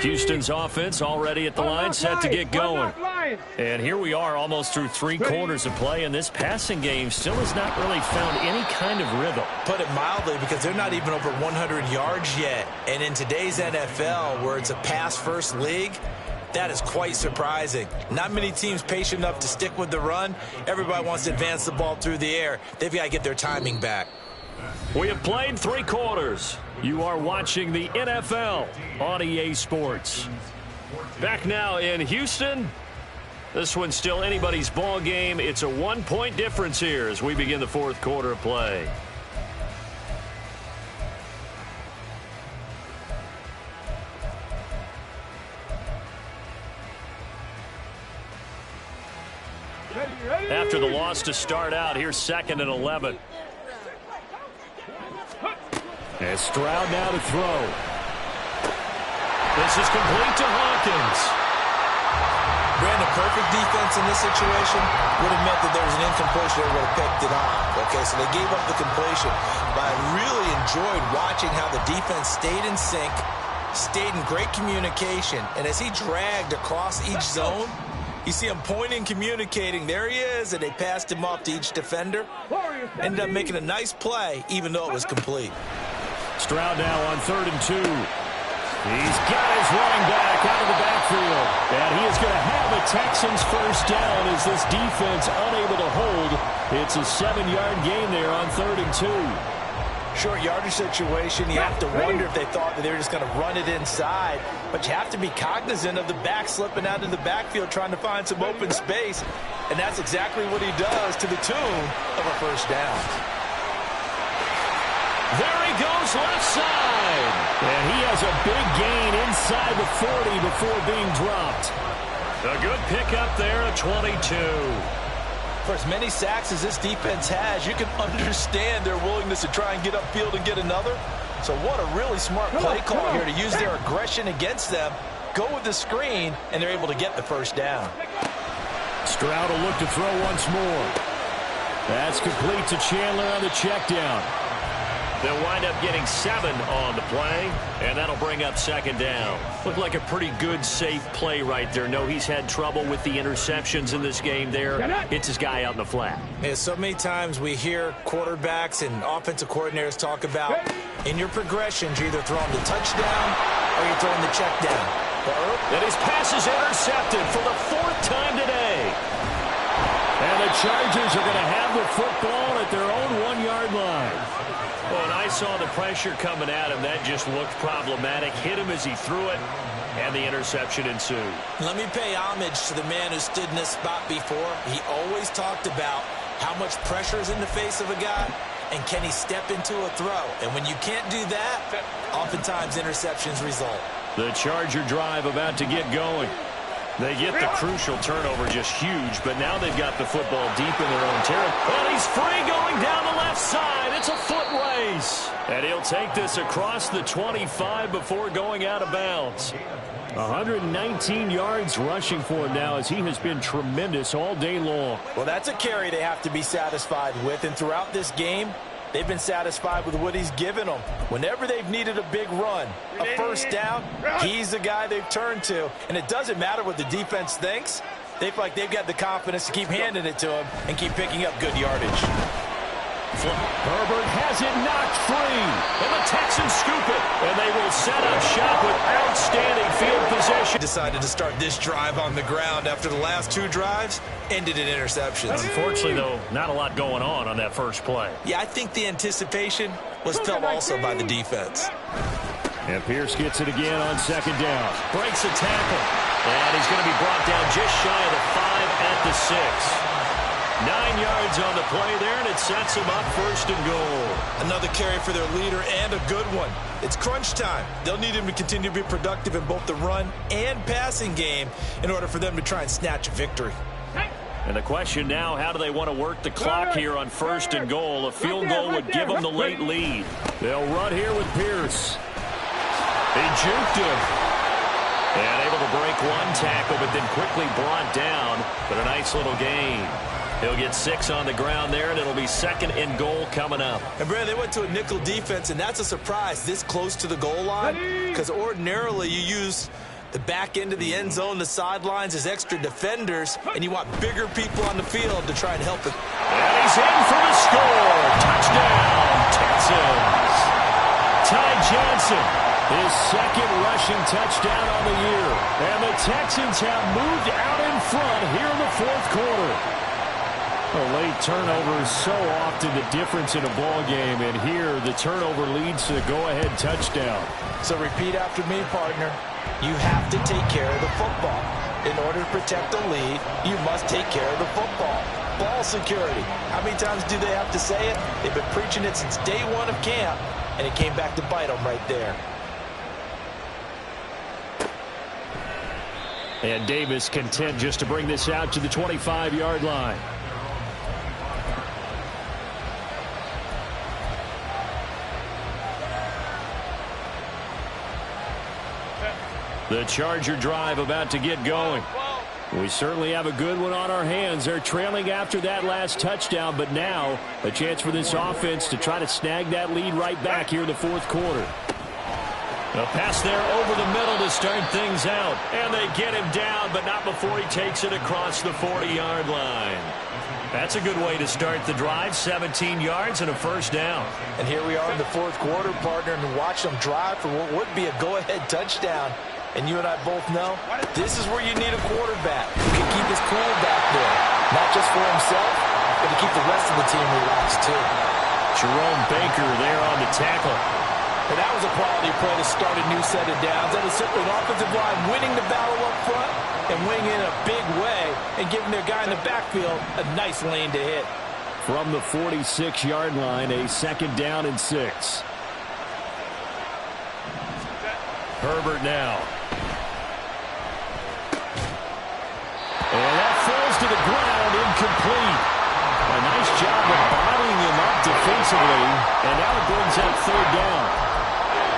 Houston's offense already at the line, set to get going. And here we are almost through 3 quarters of play, and this passing game still has not really found any kind of rhythm. Put it mildly, because they're not even over 100 yards yet. And in today's NFL, where it's a pass-first league, that is quite surprising. Not many teams patient enough to stick with the run. Everybody wants to advance the ball through the air. They've got to get their timing back. We have played 3 quarters. You are watching the NFL on EA Sports. Back now in Houston. This one's still anybody's ball game. It's a 1-point difference here as we begin the 4th quarter of play. After the loss to start out, here's 2nd and 11. And Stroud now to throw. This is complete to Hawkins. Brandon, perfect defense in this situation would have meant that there was an incompletion that would have picked it off. Okay, so they gave up the completion. But I really enjoyed watching how the defense stayed in sync, stayed in great communication. And as he dragged across each zone, you see him pointing, communicating. There he is, and they passed him off to each defender. Ended up making a nice play, even though it was complete. Stroud now on 3rd and 2. He's got his running back out of the backfield. And he is going to have a Texans 1st down as this defense unable to hold. It's a 7-yard gain there on 3rd and 2. Short yardage situation, you have to wonder if they thought that they were just going to run it inside. But you have to be cognizant of the back slipping out of the backfield trying to find some open space. And that's exactly what he does to the tune of a 1st down. There he goes left side. And he has a big gain inside the 40 before being dropped. A good pickup there at 22. For as many sacks as this defense has, you can understand their willingness to try and get upfield and get another. So what a really smart play call here to use their aggression against them, go with the screen, and they're able to get the 1st down. Stroud will look to throw once more. That's complete to Chandler on the check down. They'll wind up getting 7 on the play, and that'll bring up 2nd down. Looked like a pretty good, safe play right there. No, he's had trouble with the interceptions in this game there. Hits his guy out in the flat. Yeah, so many times we hear quarterbacks and offensive coordinators talk about in your progressions, you're either throwing the touchdown or you're throwing the check down. And his pass is intercepted for the 4th time today. And the Chargers are going to have the football at their own 1-yard line. Well, and I saw the pressure coming at him. That just looked problematic. Hit him as he threw it, and the interception ensued. Let me pay homage to the man who stood in this spot before. He always talked about how much pressure is in the face of a guy, and can he step into a throw. And when you can't do that, oftentimes interceptions result. The Charger drive about to get going. They get the crucial turnover, just huge, but now they've got the football deep in their own territory. And he's free going down the left side. It's a foot race. And he'll take this across the 25 before going out of bounds. 119 yards rushing for him now as he has been tremendous all day long. Well, that's a carry they have to be satisfied with, and throughout this game, they've been satisfied with what he's given them. Whenever they've needed a big run, a 1st down, he's the guy they've turned to. And it doesn't matter what the defense thinks. They feel like they've got the confidence to keep handing it to him and keep picking up good yardage. Herbert has it knocked free. And the Texans scoop it. And they will set up shop with outstanding field possession. Decided to start this drive on the ground after the last 2 drives. Ended in interceptions. Unfortunately, though, not a lot going on that first play. Yeah, I think the anticipation was felt also by the defense. And Pierce gets it again on 2nd down. Breaks a tackle. And he's going to be brought down just shy of the 5 at the 6. 9 yards on the play there, and it sets him up 1st and goal. Another carry for their leader, and a good one. It's crunch time. They'll need him to continue to be productive in both the run and passing game in order for them to try and snatch a victory. And the question now, how do they want to work the clock here on 1st and goal? A field goal would give them the late lead. They'll run here with Pierce. He juked him. And able to break one tackle, but then quickly brought down. But a nice little gain. He'll get 6 on the ground there, and it'll be 2nd and goal coming up. And, Brad, they went to a nickel defense, and that's a surprise this close to the goal line, because ordinarily you use the back end of the end zone, the sidelines as extra defenders, and you want bigger people on the field to try and help it. And he's in for the score. Touchdown, Texans. Ty Johnson, his 2nd rushing touchdown on the year. And the Texans have moved out in front here in the 4th quarter. A late turnover is so often the difference in a ball game, and here the turnover leads to the go-ahead touchdown. So repeat after me, partner. You have to take care of the football. In order to protect the lead, you must take care of the football. Ball security. How many times do they have to say it? They've been preaching it since day 1 of camp, and it came back to bite them right there. And Davis content just to bring this out to the 25-yard line. The Charger drive about to get going. We certainly have a good one on our hands. They're trailing after that last touchdown, but now a chance for this offense to try to snag that lead right back here in the 4th quarter. A pass there over the middle to start things out. And they get him down, but not before he takes it across the 40-yard line. That's a good way to start the drive. 17 yards and a 1st down. And here we are in the 4th quarter, partner, and watch them drive for what would be a go-ahead touchdown. And you and I both know this is where you need a quarterback who can keep his cool back there. Not just for himself, but to keep the rest of the team relaxed, too. Jerome Baker there on the tackle. And that was a quality play to start a new set of downs. That was simply an offensive line winning the battle up front and winning in a big way and giving their guy in the backfield a nice lane to hit. From the 46-yard line, a 2nd down and 6. Herbert now. And that falls to the ground, incomplete. A nice job of bodying him up defensively, and now it brings up 3rd down.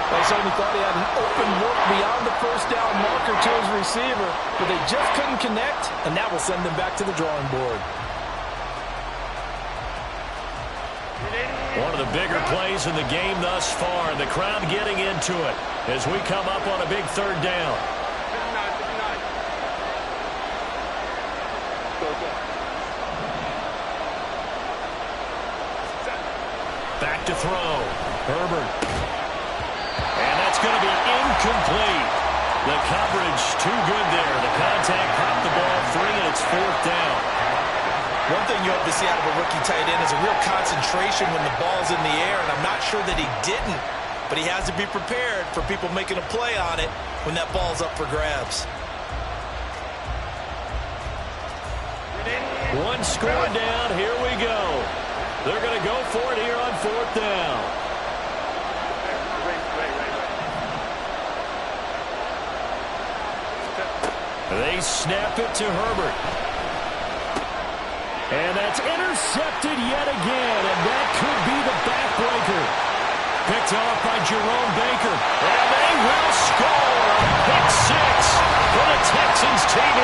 They certainly thought he had an open look beyond the 1st down marker to his receiver, but they just couldn't connect, and that will send them back to the drawing board. One of the bigger plays in the game thus far, and the crowd getting into it as we come up on a big 3rd down. Back to throw. Herbert. And that's going to be incomplete. The coverage too good there. The contact popped the ball free, and it's 4th down. One thing you hope to see out of a rookie tight end is a real concentration when the ball's in the air, and I'm not sure that he didn't, but he has to be prepared for people making a play on it when that ball's up for grabs. One score down. Here we go. They're going to go for it here on 4th down. They snap it to Herbert. And that's intercepted yet again, and that could be the backbreaker. Picked off by Jerome Baker. And they will score. Pick 6 for the Texans TV.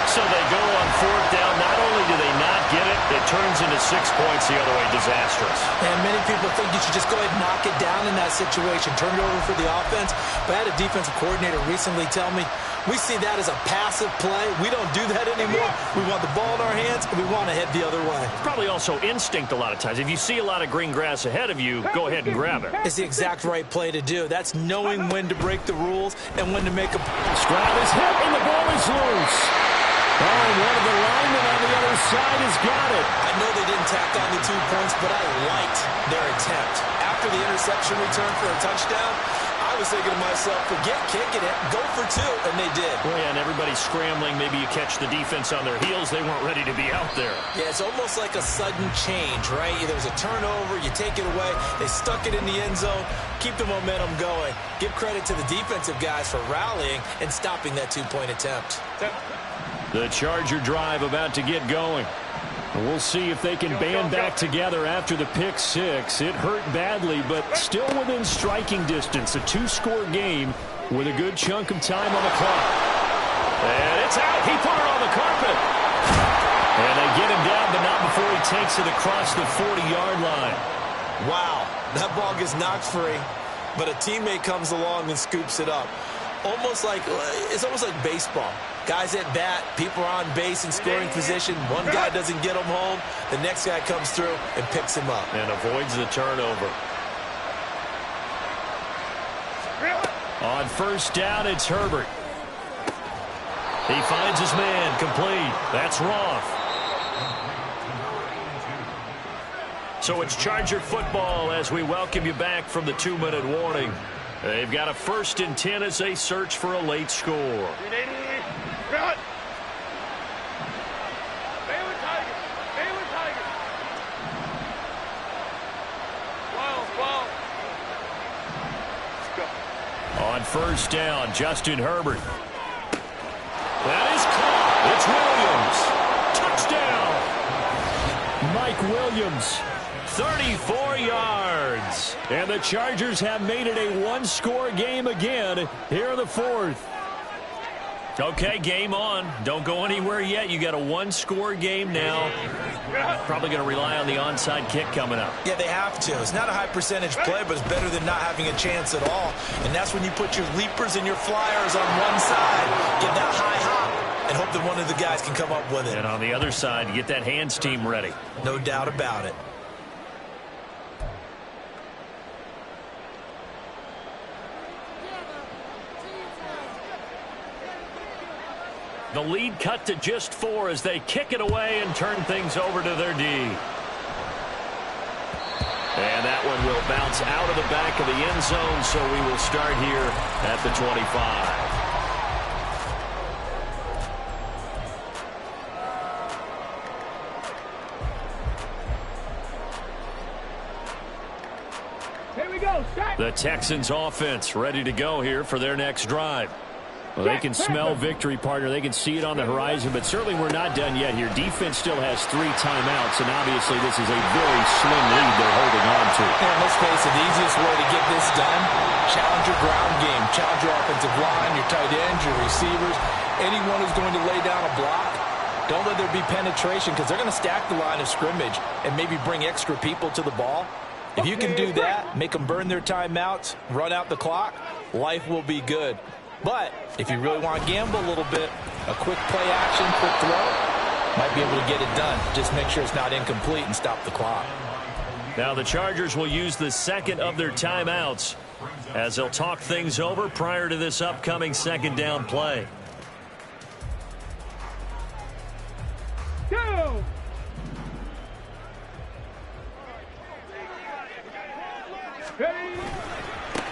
So they go on 4th down. Not only do they not get it, it turns into 6 points the other way. Disastrous. And many people think you should just go ahead and knock it down in that situation. Turn it over for the offense. But I had a defensive coordinator recently tell me, we see that as a passive play. We don't do that anymore. We want the ball in our hands, and we want to head the other way. Probably also instinct a lot of times. If you see a lot of green grass ahead of you, go ahead and grab it. It's the exact right play to do. That's knowing when to break the rules and when to make a... Scrap is hit, and the ball is loose. Oh, one of the linemen on the other side has got it. I know they didn't tack on the 2 points, but I liked their attempt. After the interception return for a touchdown, I was thinking to myself, forget kicking it, go for two, and they did. Well, yeah, and everybody's scrambling. Maybe you catch the defense on their heels. They weren't ready to be out there. Yeah, it's almost like a sudden change, right? There was a turnover, you take it away, they stuck it in the end zone, keep the momentum going. Give credit to the defensive guys for rallying and stopping that two-point attempt. The Charger drive about to get going. We'll see if they can band back together after the pick six. It hurt badly, but still within striking distance. A two-score game with a good chunk of time on the clock. And it's out. He put it on the carpet. And they get him down, but not before he takes it across the 40-yard line. Wow, that ball gets knocked free, but a teammate comes along and scoops it up. It's almost like baseball. Guys at bat, people are on base in scoring position. One guy doesn't get him home. The next guy comes through and picks him up. And avoids the turnover. On first down, it's Herbert. He finds his man, complete. That's Roth. So it's Charger football as we welcome you back from the 2-minute warning. They've got a 1st and 10 as they search for a late score. On first down, Justin Herbert. That is caught. It's Williams. Touchdown. Mike Williams, 34 yards. And the Chargers have made it a one-score game again here in the 4th. Okay, game on. Don't go anywhere yet. You got a one-score game now. Probably going to rely on the onside kick coming up. Yeah, they have to. It's not a high percentage play, but it's better than not having a chance at all. And that's when you put your leapers and your flyers on one side, get that high hop, and hope that one of the guys can come up with it. And on the other side, get that hands team ready. No doubt about it. The lead cut to just 4 as they kick it away and turn things over to their D. And that one will bounce out of the back of the end zone, so we will start here at the 25. Here we go. Set. The Texans offense ready to go here for their next drive. Well, they can smell victory, partner. They can see it on the horizon, but certainly we're not done yet here. Defense still has 3 timeouts, and obviously this is a very slim lead they're holding on to. And let's face it, the easiest way to get this done, challenge your ground game. Challenge your offensive line, your tight ends, your receivers, anyone who's going to lay down a block. Don't let there be penetration because they're going to stack the line of scrimmage and maybe bring extra people to the ball. If you can do that, make them burn their timeouts, run out the clock, life will be good. But if you really want to gamble a little bit, a quick play action, quick throw, might be able to get it done. Just make sure it's not incomplete and stop the clock. Now the Chargers will use the second of their timeouts as they'll talk things over prior to this upcoming second down play. Go.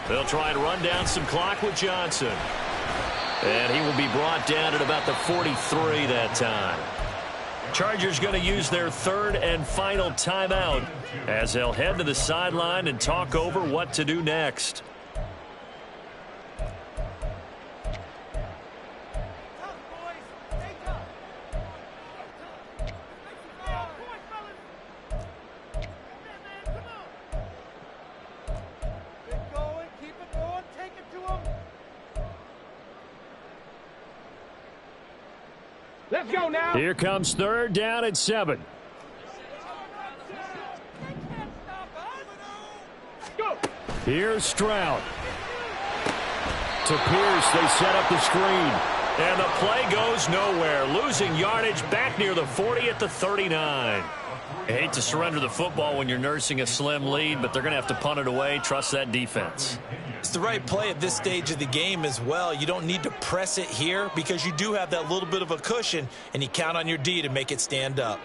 They'll try and run down some clock with Johnson. And he will be brought down at about the 43 that time. Chargers going to use their 3rd and final timeout as they'll head to the sideline and talk over what to do next. Let's go now. Here comes 3rd down and 7. Go. Here's Stroud. To Pierce, they set up the screen. And the play goes nowhere. Losing yardage back near the 40 at the 39. I hate to surrender the football when you're nursing a slim lead, but they're going to have to punt it away. Trust that defense. It's the right play at this stage of the game as well. You don't need to press it here because you do have that little bit of a cushion, and you count on your D to make it stand up.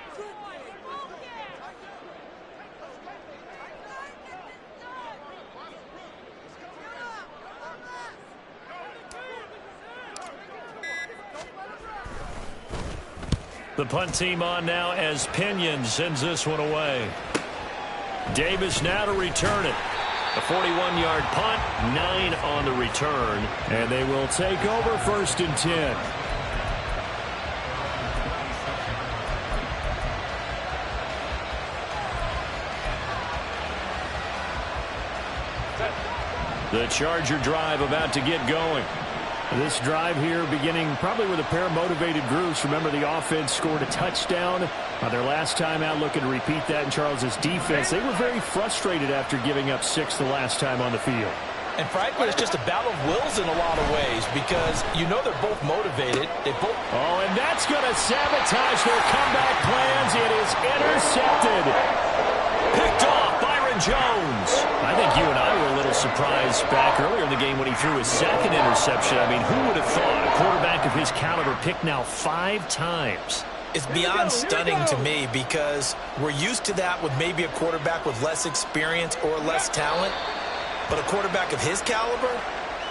The punt team on now as Pinion sends this one away. Davis now to return it. A 41-yard punt, 9 on the return, and they will take over 1st and 10. The Charger drive about to get going. This drive here beginning probably with a pair of motivated groups. Remember, the offense scored a touchdown on their last time out, looking to repeat that in Charles's defense. They were very frustrated after giving up 6 the last time on the field. And frankly, it's just a battle of wills in a lot of ways because you know they're both motivated. Oh, and that's going to sabotage their comeback plans. It is intercepted. Picked off Byron Jones. I think you and I were a little surprised back earlier in the game when he threw his 2nd interception. I mean, who would have thought a quarterback of his caliber picked now 5 times? It's beyond stunning to me because we're used to that with maybe a quarterback with less experience or less talent. But a quarterback of his caliber,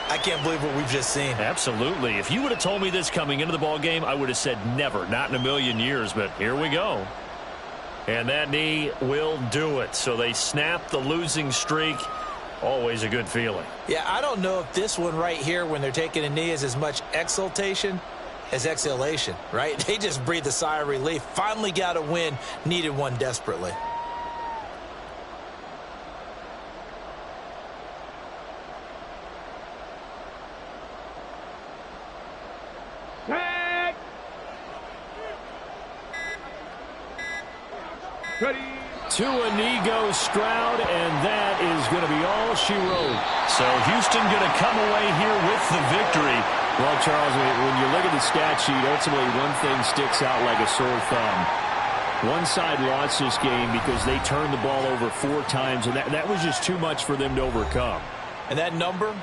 I can't believe what we've just seen. Absolutely. If you would have told me this coming into the ball game, I would have said never, not in a million years. But here we go. And that knee will do it. So they snap the losing streak. Always a good feeling. Yeah, I don't know if this one right here when they're taking a knee is as much exultation as exhalation, right? They just breathed a sigh of relief. Finally got a win. Needed one desperately. To a knee goes Stroud, and that is going to be all she wrote. So Houston going to come away here with the victory. Well, Charles, when you look at the stat sheet, ultimately one thing sticks out like a sore thumb. One side lost this game because they turned the ball over 4 times, and that was just too much for them to overcome. And that number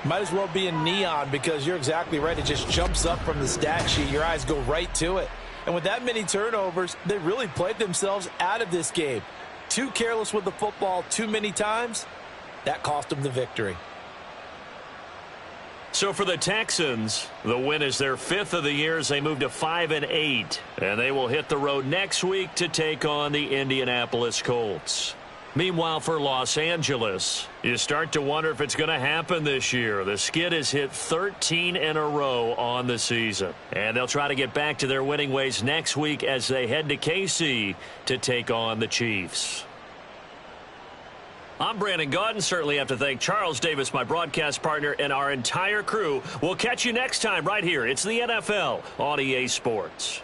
might as well be in neon because you're exactly right. It just jumps up from the stat sheet. Your eyes go right to it. And with that many turnovers, they really played themselves out of this game. Too careless with the football too many times. That cost them the victory. So for the Texans, the win is their 5th of the year as they move to 5-8. And they will hit the road next week to take on the Indianapolis Colts. Meanwhile, for Los Angeles, you start to wonder if it's going to happen this year. The Skid has hit 13 in a row on the season. And they'll try to get back to their winning ways next week as they head to KC to take on the Chiefs. I'm Brandon Gaudin. Certainly have to thank Charles Davis, my broadcast partner, and our entire crew. We'll catch you next time right here. It's the NFL on EA Sports.